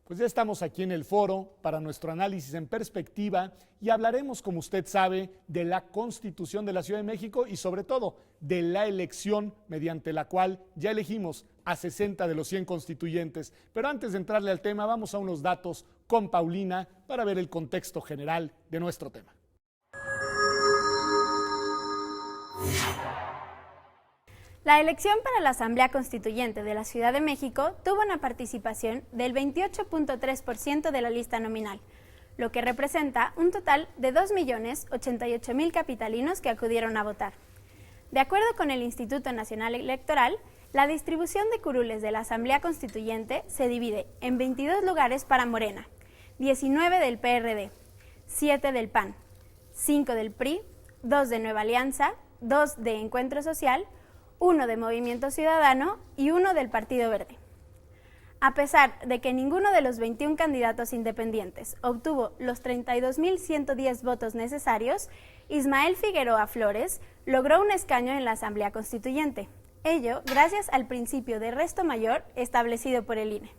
Pues ya estamos aquí en el foro para nuestro análisis en perspectiva y hablaremos, como usted sabe, de la Constitución de la Ciudad de México y sobre todo de la elección mediante la cual ya elegimos a 60 de los 100 constituyentes. Pero antes de entrarle al tema, vamos a unos datos con Paulina para ver el contexto general de nuestro tema. La elección para la Asamblea Constituyente de la Ciudad de México tuvo una participación del 28.3% de la lista nominal, lo que representa un total de 2.088.000 capitalinos que acudieron a votar. De acuerdo con el Instituto Nacional Electoral, la distribución de curules de la Asamblea Constituyente se divide en 22 lugares para Morena, 19 del PRD, 7 del PAN, 5 del PRI, 2 de Nueva Alianza, 2 de Encuentro Social, 1 de Movimiento Ciudadano y 1 del Partido Verde. A pesar de que ninguno de los 21 candidatos independientes obtuvo los 32.110 votos necesarios, Ismael Figueroa Flores logró un escaño en la Asamblea Constituyente, ello gracias al principio de resto mayor establecido por el INE.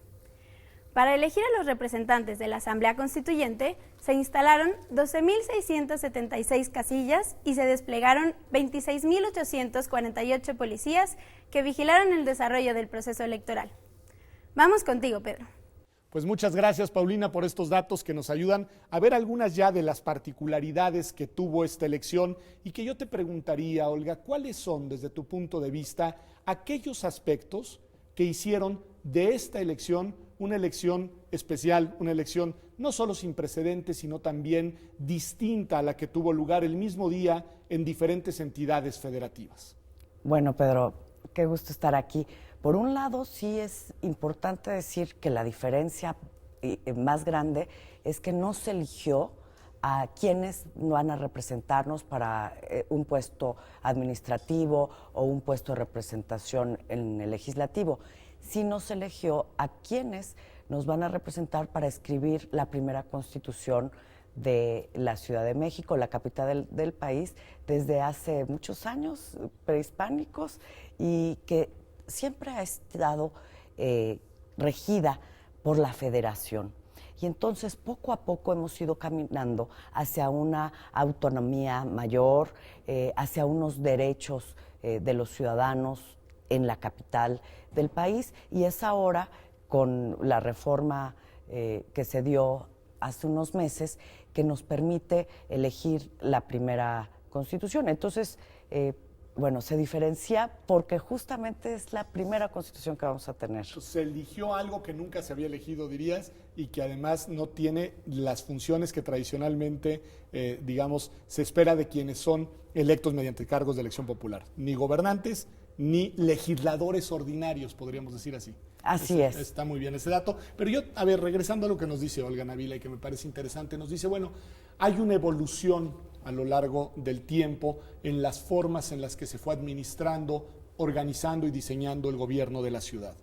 Para elegir a los representantes de la Asamblea Constituyente, se instalaron 12.676 casillas y se desplegaron 26.848 policías que vigilaron el desarrollo del proceso electoral. Vamos contigo, Pedro. Pues muchas gracias, Paulina, por estos datos que nos ayudan a ver algunas ya de las particularidades que tuvo esta elección y que yo te preguntaría, Olga, ¿cuáles son, desde tu punto de vista, aquellos aspectos que hicieron de esta elección una elección especial, una elección no solo sin precedentes, sino también distinta a la que tuvo lugar el mismo día en diferentes entidades federativas? Bueno, Pedro, qué gusto estar aquí. Por un lado, sí es importante decir que la diferencia más grande es que no se eligió a quienes van a representarnos para un puesto administrativo o un puesto de representación en el legislativo, sino se eligió a quienes nos van a representar para escribir la primera constitución de la Ciudad de México, la capital del país, desde hace muchos años, prehispánicos, y que siempre ha estado regida por la federación. Y entonces poco a poco hemos ido caminando hacia una autonomía mayor, hacia unos derechos de los ciudadanos en la capital del país, y es ahora con la reforma que se dio hace unos meses que nos permite elegir la primera constitución. Entonces, bueno, se diferencia porque justamente es la primera constitución que vamos a tener. Se eligió algo que nunca se había elegido, dirías, y que además no tiene las funciones que tradicionalmente, digamos, se espera de quienes son electos mediante cargos de elección popular. Ni gobernantes, ni legisladores ordinarios, podríamos decir así. Así es. Está muy bien ese dato. Pero yo, a ver, regresando a lo que nos dice Olga Navila y que me parece interesante, nos dice, bueno, hay una evolución a lo largo del tiempo en las formas en las que se fue administrando, organizando y diseñando el gobierno de la ciudad.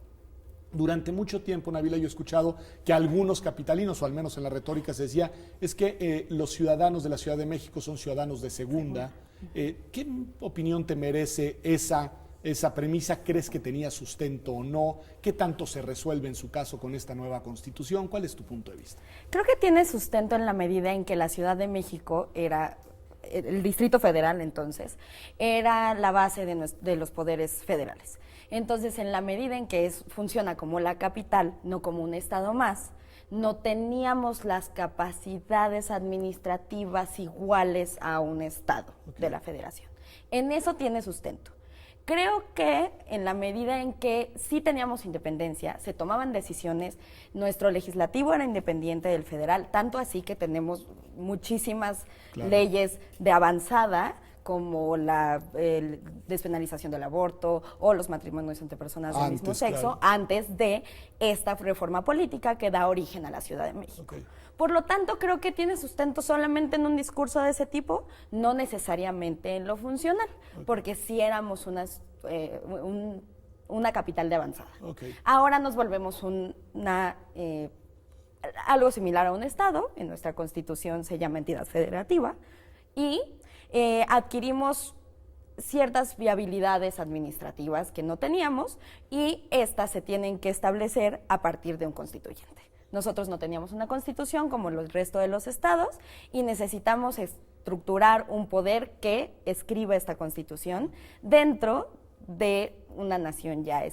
Durante mucho tiempo, Navila, yo he escuchado que algunos capitalinos, o al menos en la retórica se decía, es que los ciudadanos de la Ciudad de México son ciudadanos de segunda. ¿Qué opinión te merece esa premisa? ¿Crees que tenía sustento o no? ¿Qué tanto se resuelve en su caso con esta nueva constitución? ¿Cuál es tu punto de vista? Creo que tiene sustento en la medida en que la Ciudad de México era, el Distrito Federal entonces, era la base de los poderes federales. Entonces, en la medida en que funciona como la capital, no como un estado más, no teníamos las capacidades administrativas iguales a un estado de la federación. En eso tiene sustento. Creo que en la medida en que sí teníamos independencia, se tomaban decisiones, nuestro legislativo era independiente del federal, tanto así que tenemos muchísimas leyes de avanzada, como la despenalización del aborto o los matrimonios entre personas del mismo sexo, antes de esta reforma política que da origen a la Ciudad de México. Por lo tanto, creo que tiene sustento solamente en un discurso de ese tipo, no necesariamente en lo funcional, porque sí éramos una capital de avanzada. Ahora nos volvemos algo similar a un estado, en nuestra constitución se llama entidad federativa, y adquirimos ciertas viabilidades administrativas que no teníamos y estas se tienen que establecer a partir de un constituyente. Nosotros no teníamos una constitución como el resto de los estados y necesitamos estructurar un poder que escriba esta constitución dentro de una nación ya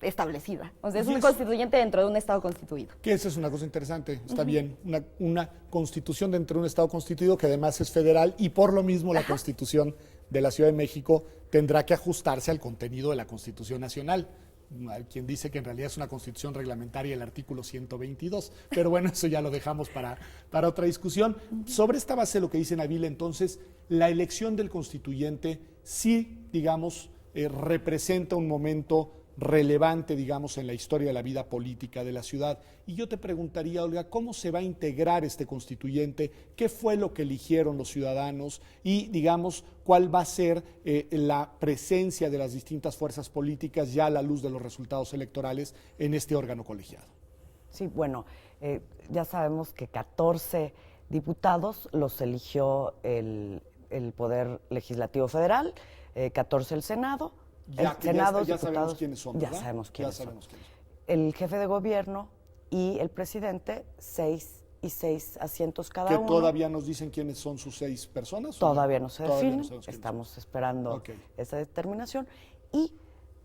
establecida. O sea, es un constituyente dentro de un estado constituido. Que esa es una cosa interesante, está bien, una constitución dentro de un estado constituido que además es federal y por lo mismo la constitución de la Ciudad de México tendrá que ajustarse al contenido de la Constitución Nacional. Hay quien dice que en realidad es una constitución reglamentaria el artículo 122, pero bueno, eso ya lo dejamos para otra discusión. Sobre esta base de lo que dice Nabila, entonces, la elección del constituyente sí, digamos, representa un momento relevante, digamos, en la historia de la vida política de la ciudad. Y yo te preguntaría, Olga, ¿cómo se va a integrar este constituyente? ¿Qué fue lo que eligieron los ciudadanos? Y, digamos, ¿cuál va a ser la presencia de las distintas fuerzas políticas ya a la luz de los resultados electorales en este órgano colegiado? Sí, bueno, ya sabemos que 14 diputados los eligió el Poder Legislativo Federal, 14 el Senado. Ya sabemos quiénes son, ¿verdad? Ya sabemos quiénes son. Quiénes son. El jefe de gobierno y el presidente, 6 y 6 asientos cada ¿Que uno. todavía nos dicen quiénes son sus 6 personas? Todavía no se Todavía definen, no sabemos quiénes estamos esperando Ok. esa determinación. Y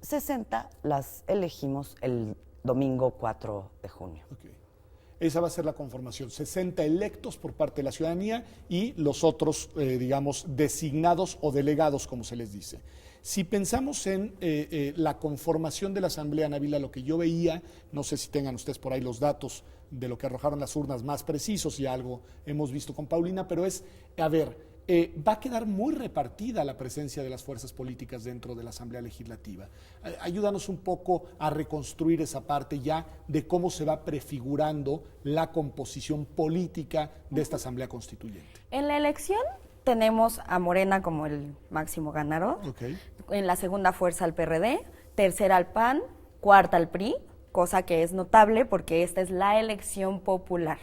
60 las elegimos el domingo 4 de junio. Ok. Esa va a ser la conformación, 60 electos por parte de la ciudadanía y los otros, digamos, designados o delegados, como se les dice. Si pensamos en la conformación de la Asamblea, Nabila, lo que yo veía, no sé si tengan ustedes por ahí los datos de lo que arrojaron las urnas más precisos, y algo hemos visto con Paulina, pero es, a ver, va a quedar muy repartida la presencia de las fuerzas políticas dentro de la Asamblea Legislativa. Ayúdanos un poco a reconstruir esa parte ya de cómo se va prefigurando la composición política de esta Asamblea Constituyente. En la elección tenemos a Morena como el máximo ganador, en la segunda fuerza al PRD, tercera al PAN, cuarta al PRI, cosa que es notable porque esta es la elección popular.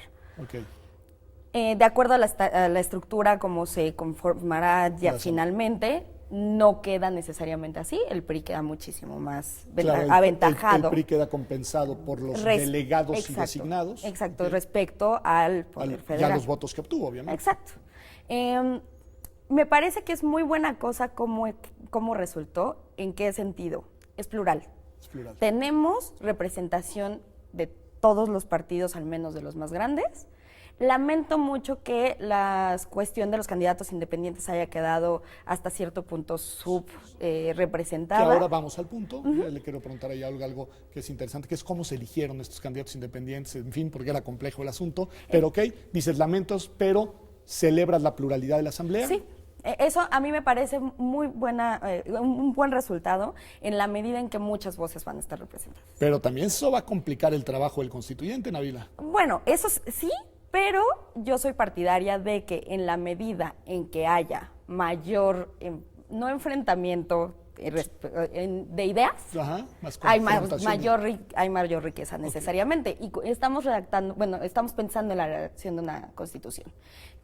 De acuerdo a la estructura como se conformará ya finalmente, no queda necesariamente así, el PRI queda muchísimo más aventajado. El PRI queda compensado por los delegados y designados. Exacto, respecto al Poder Federal. Y a los votos que obtuvo, obviamente. Exacto. Me parece que es muy buena cosa cómo resultó. ¿En qué sentido? Es plural. Es plural. Tenemos representación de todos los partidos, al menos de los más grandes. Lamento mucho que la cuestión de los candidatos independientes haya quedado hasta cierto punto subrepresentada. Que ahora vamos al punto. Le quiero preguntar a Olga algo que es interesante, que es cómo se eligieron estos candidatos independientes, en fin, porque era complejo el asunto. Pero dices lamentos, pero celebras la pluralidad de la Asamblea. Sí. Eso a mí me parece muy un buen resultado en la medida en que muchas voces van a estar representadas. Pero también eso va a complicar el trabajo del constituyente, Nabila. Bueno, eso sí, pero yo soy partidaria de que en la medida en que haya mayor, no enfrentamiento de ideas, hay mayor riqueza necesariamente. Y estamos estamos pensando en la redacción de una constitución.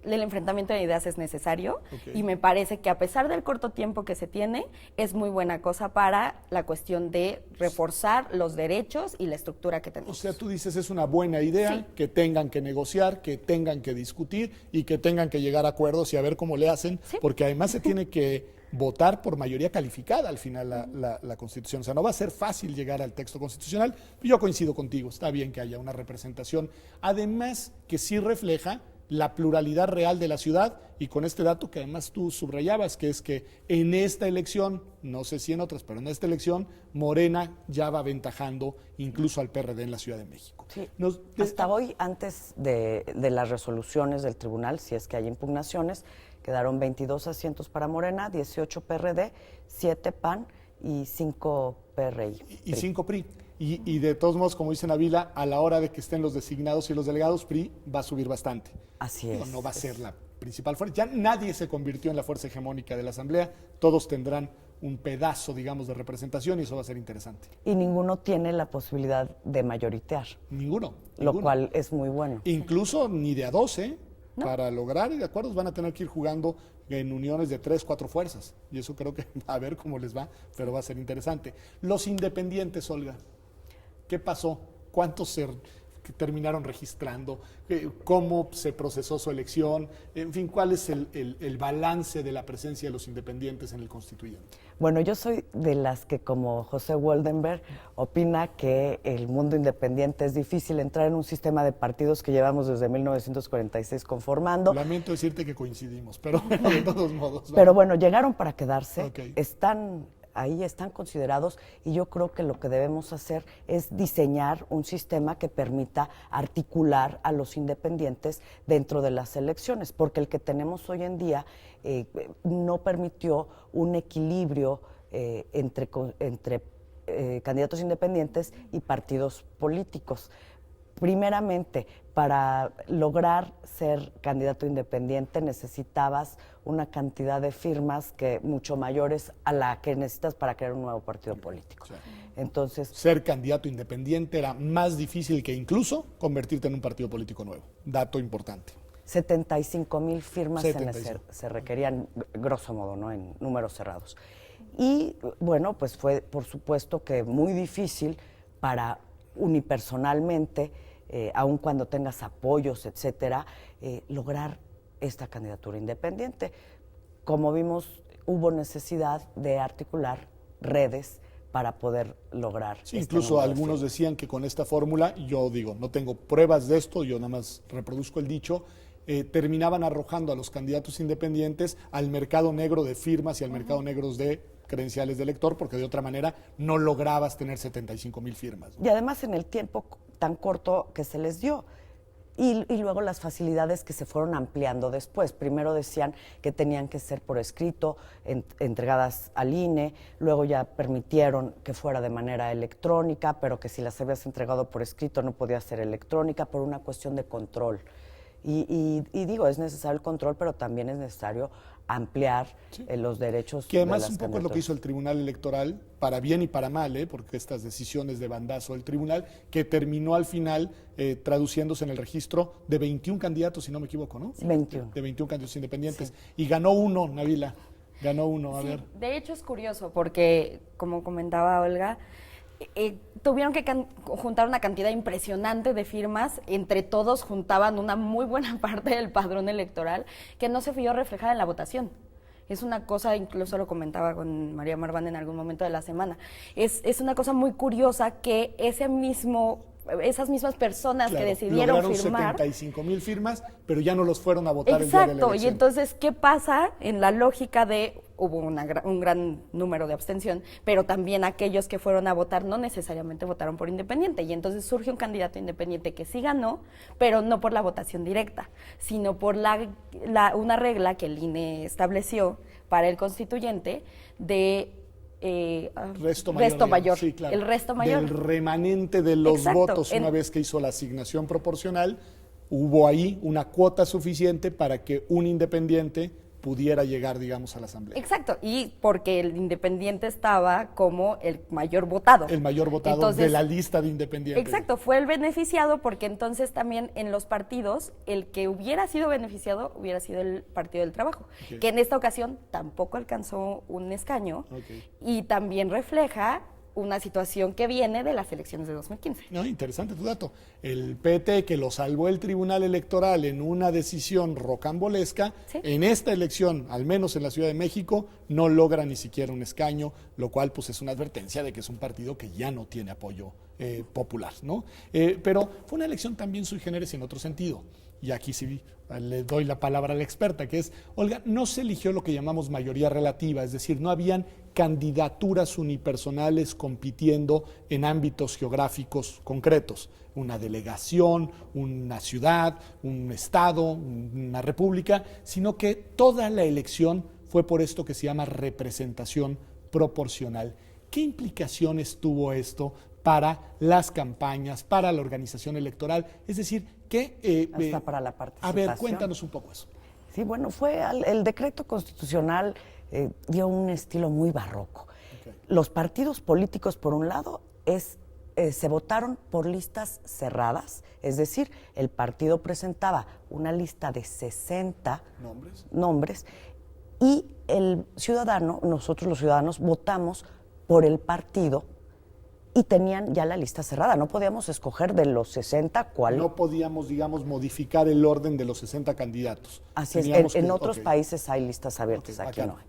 El enfrentamiento de ideas es necesario y me parece que a pesar del corto tiempo que se tiene, es muy buena cosa para la cuestión de reforzar los derechos y la estructura que tenemos. O sea, tú dices es una buena idea que tengan que negociar, que tengan que discutir y que tengan que llegar a acuerdos y a ver cómo le hacen, porque además se tiene que votar por mayoría calificada al final la Constitución. O sea, no va a ser fácil llegar al texto constitucional. Yo coincido contigo, está bien que haya una representación, además que sí refleja la pluralidad real de la ciudad, y con este dato que además tú subrayabas, que es que en esta elección, no sé si en otras, pero en esta elección, Morena ya va aventajando incluso al PRD en la Ciudad de México. Sí. Hasta hoy, antes de las resoluciones del tribunal, si es que hay impugnaciones, quedaron 22 asientos para Morena, 18 PRD, 7 PAN y 5 PRI. Y 5 PRI. Y de todos modos, como dice Nabila, a la hora de que estén los designados y los delegados, PRI va a subir bastante. Así es. No va a ser la principal fuerza. Ya nadie se convirtió en la fuerza hegemónica de la Asamblea. Todos tendrán un pedazo, digamos, de representación y eso va a ser interesante. Y ninguno tiene la posibilidad de mayoritear. Ninguno. Lo cual es muy bueno. Incluso ni de a 12, ¿no? Para lograr de acuerdos van a tener que ir jugando en uniones de 3, 4 fuerzas. Y eso creo que a ver cómo les va, pero va a ser interesante. Los independientes, Olga. ¿Qué pasó? ¿Cuántos que terminaron registrando, cómo se procesó su elección, en fin, cuál es el balance de la presencia de los independientes en el constituyente. Bueno, yo soy de las que, como José Woldenberg, opina que el mundo independiente es difícil entrar en un sistema de partidos que llevamos desde 1946 conformando. Lamento decirte que coincidimos, pero bueno, de todos modos. Pero bueno, llegaron para quedarse, Okay. están ahí, están considerados, y yo creo que lo que debemos hacer es diseñar un sistema que permita articular a los independientes dentro de las elecciones, porque el que tenemos hoy en día no permitió un equilibrio entre candidatos independientes y partidos políticos. Primeramente, para lograr ser candidato independiente necesitabas una cantidad de firmas que mucho mayores a la que necesitas para crear un nuevo partido político. Sí. Entonces, Ser candidato independiente era más difícil que incluso convertirte en un partido político nuevo. Dato importante. 75,000 firmas 75. se requerían, grosso modo, ¿no? En números cerrados. Y bueno, pues fue por supuesto que muy difícil para unipersonalmente, aun cuando tengas apoyos, etcétera, lograr esta candidatura independiente. Como vimos, hubo necesidad de articular redes para poder lograr. Sí, incluso algunos decían que con esta fórmula, yo digo, no tengo pruebas de esto, yo nada más reproduzco el dicho, terminaban arrojando a los candidatos independientes al mercado negro de firmas y al mercado negro de credenciales de elector, porque de otra manera no lograbas tener 75,000 firmas, ¿no? Y además en el tiempo tan corto que se les dio. Y luego las facilidades que se fueron ampliando después. Primero decían que tenían que ser por escrito, entregadas al INE, luego ya permitieron que fuera de manera electrónica, pero que si las habías entregado por escrito no podía ser electrónica por una cuestión de control. Y digo, es necesario el control, pero también es necesario ampliar los derechos. Que además de las un poco es lo que hizo el Tribunal Electoral, para bien y para mal, porque estas decisiones de bandazo del Tribunal, que terminó al final traduciéndose en el registro de 21 candidatos, si no me equivoco, ¿no? 21. De 21 candidatos independientes. Sí. Y ganó uno, Nabila, ganó uno, a ver. De hecho es curioso porque, como comentaba Olga, tuvieron que juntar una cantidad impresionante de firmas, entre todos juntaban una muy buena parte del padrón electoral que no se vio reflejada en la votación. Es una cosa, incluso lo comentaba con María Marván en algún momento de la semana, es una cosa muy curiosa que esas mismas personas que decidieron lograron firmar 75,000 firmas, pero ya no los fueron a votar el día de la exacto, elección. y entonces, ¿qué pasa en la lógica de hubo un gran número de abstención, pero también aquellos que fueron a votar no necesariamente votaron por independiente, y entonces surge un candidato independiente que sí ganó, pero no por la votación directa, sino por una regla que el INE estableció para el constituyente de resto mayor. Sí, claro. El resto mayor. Del remanente de los Exacto. votos, una vez que hizo la asignación proporcional, hubo ahí una cuota suficiente para que un independiente pudiera llegar, digamos, a la Asamblea. Exacto, y porque el independiente estaba como el mayor votado. El mayor votado entonces, de la lista de independientes. Exacto, fue el beneficiado porque entonces también en los partidos el que hubiera sido beneficiado hubiera sido el Partido del Trabajo, Okay. que en esta ocasión tampoco alcanzó un escaño y también refleja una situación que viene de las elecciones de 2015. No, interesante tu dato. El PT, que lo salvó el Tribunal Electoral en una decisión rocambolesca, ¿Sí? En esta elección, al menos en la Ciudad de México, no logra ni siquiera un escaño, lo cual pues es una advertencia de que es un partido que ya no tiene apoyo popular, ¿no? Pero fue una elección también sui generis en otro sentido. Y aquí sí le doy la palabra a la experta, que es, Olga, no se eligió lo que llamamos mayoría relativa, es decir, no habían candidaturas unipersonales compitiendo en ámbitos geográficos concretos, una delegación, una ciudad, un estado, una república, sino que toda la elección fue por esto que se llama representación proporcional. ¿Qué implicaciones tuvo esto para las campañas, para la organización electoral? Es decir, que... hasta para la participación. A ver, cuéntanos un poco eso. Sí, bueno, el decreto constitucional dio un estilo muy barroco. Okay. Los partidos políticos, por un lado, se votaron por listas cerradas, es decir, el partido presentaba una lista de 60 nombres y nosotros los ciudadanos, votamos por el partido y tenían ya la lista cerrada. No podíamos escoger de los 60 cuál. No podíamos, digamos, modificar el orden de los 60 candidatos. Así es, Teníamos en que- otros ok. países hay listas abiertas, Ok, aquí acá no hay.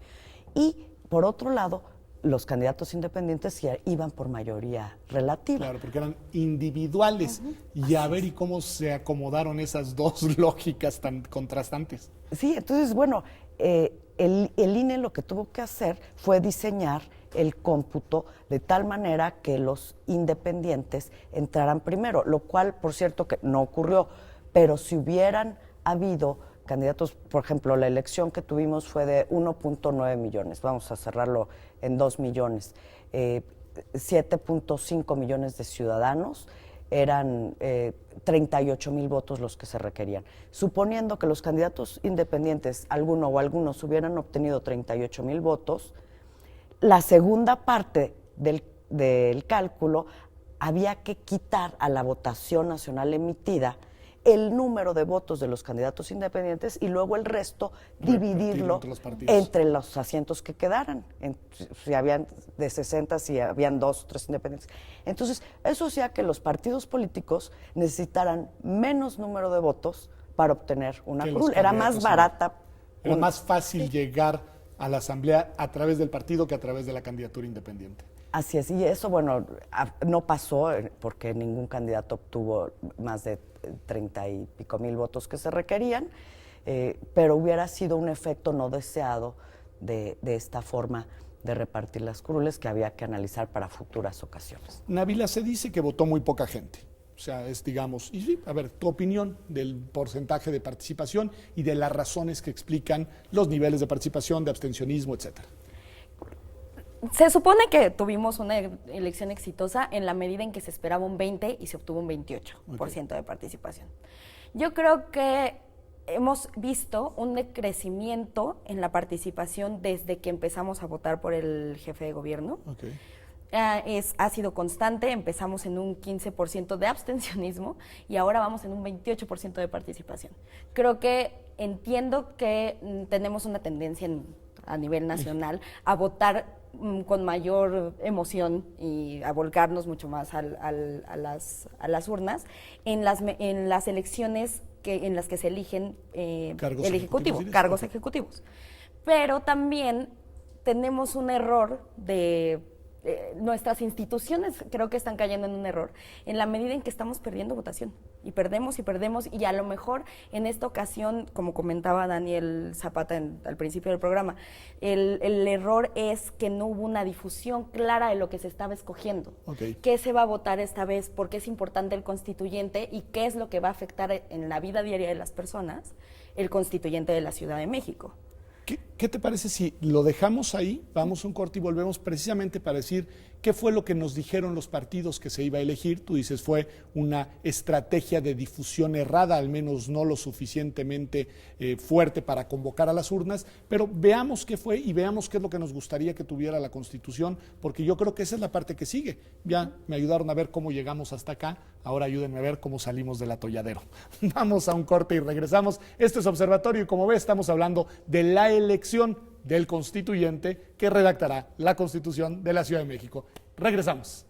Y por otro lado, los candidatos independientes ya iban por mayoría relativa. Claro, porque eran individuales. Y a ver y cómo se acomodaron esas dos lógicas tan contrastantes. Sí, entonces, bueno, el INE lo que tuvo que hacer fue diseñar el cómputo de tal manera que los independientes entraran primero, lo cual, por cierto, que no ocurrió, pero si hubieran habido candidatos, por ejemplo, la elección que tuvimos fue de 1.9 millones, vamos a cerrarlo en 2 millones, 7.5 millones de ciudadanos, eran 38,000 votos los que se requerían. Suponiendo que los candidatos independientes, alguno o algunos, hubieran obtenido 38,000 votos, la segunda parte del cálculo había que quitar a la votación nacional emitida el número de votos de los candidatos independientes y luego el resto dividirlo entre los partidos. entre los asientos que quedaran. Si habían de 60, si habían 2 o 3 independientes. Entonces, eso hacía que los partidos políticos necesitaran menos número de votos para obtener una Que los curul. Era más candidatos, barata. Era más fácil llegar a la asamblea a través del partido que a través de la candidatura independiente. Así es, y eso, bueno, no pasó porque ningún candidato obtuvo más de 30 y pico mil votos que se requerían, pero hubiera sido un efecto no deseado de esta forma de repartir las curules que había que analizar para futuras ocasiones. Nabila, se dice que votó muy poca gente. O sea, es, digamos, y sí, a ver, tu opinión del porcentaje de participación y de las razones que explican los niveles de participación, de abstencionismo, etcétera. Se supone que tuvimos una elección exitosa en la medida en que se esperaba un 20 y se obtuvo un 28% de participación. Yo creo que hemos visto un decrecimiento en la participación desde que empezamos a votar por el jefe de gobierno. Okay. Ha sido constante, empezamos en un 15% de abstencionismo y ahora vamos en un 28% de participación. Creo que entiendo que tenemos una tendencia a nivel nacional a votar con mayor emoción y a volcarnos mucho más a las urnas en las elecciones en las que se eligen Cargos el ejecutivo, ejecutivos, cargos okay. ejecutivos. Pero también tenemos un error de nuestras instituciones, creo que están cayendo en un error en la medida en que estamos perdiendo votación y perdemos y a lo mejor en esta ocasión, como comentaba Daniel Zapata al principio del programa, el error es que no hubo una difusión clara de lo que se estaba escogiendo. Okay. ¿Qué se va a votar esta vez? ¿Por qué es importante el constituyente? ¿Y qué es lo que va a afectar en la vida diaria de las personas el constituyente de la Ciudad de México? ¿Qué te parece si lo dejamos ahí, vamos a un corte y volvemos precisamente para decir qué fue lo que nos dijeron los partidos que se iba a elegir? Tú dices fue una estrategia de difusión errada, al menos no lo suficientemente fuerte para convocar a las urnas, pero veamos qué fue y veamos qué es lo que nos gustaría que tuviera la Constitución, porque yo creo que esa es la parte que sigue. Ya me ayudaron a ver cómo llegamos hasta acá, ahora ayúdenme a ver cómo salimos del atolladero. Vamos a un corte y regresamos. Esto es Observatorio y como ves estamos hablando de la elección del constituyente que redactará la Constitución de la Ciudad de México. Regresamos.